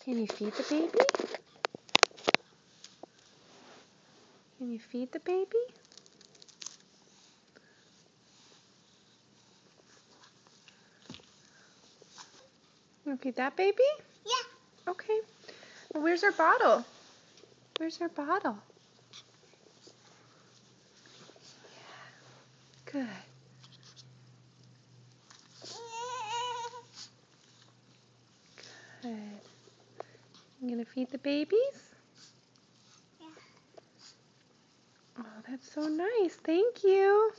Can you feed the baby? Can you feed the baby? You want to feed that baby? Yeah. Okay. Well, where's our bottle? Where's our bottle? Yeah. Good. Good. You gonna feed the babies? Yeah. Oh, that's so nice. Thank you.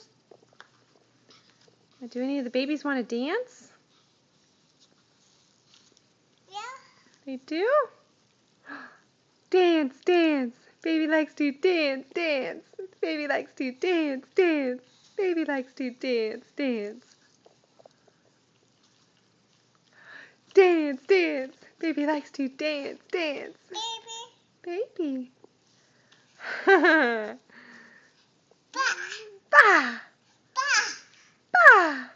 Do any of the babies want to dance? Yeah. They do? Dance, dance. Baby likes to dance, dance. Baby likes to dance, dance. Baby likes to dance, dance. Dance, dance. Baby likes to dance, dance. Baby. Baby. Bah. Bah! Bah. Bah!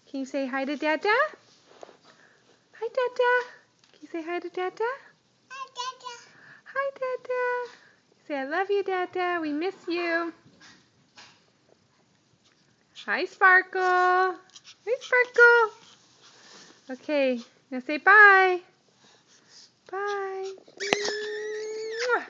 Can you say hi to Dada? Hi, Dada. Can you say hi to Dada? Hi, Dada. Hi, Dada. Say, I love you, Dada. We miss you. Hi, Sparkle. Hi, Sparkle. Okay, now say bye. Bye. Mwah.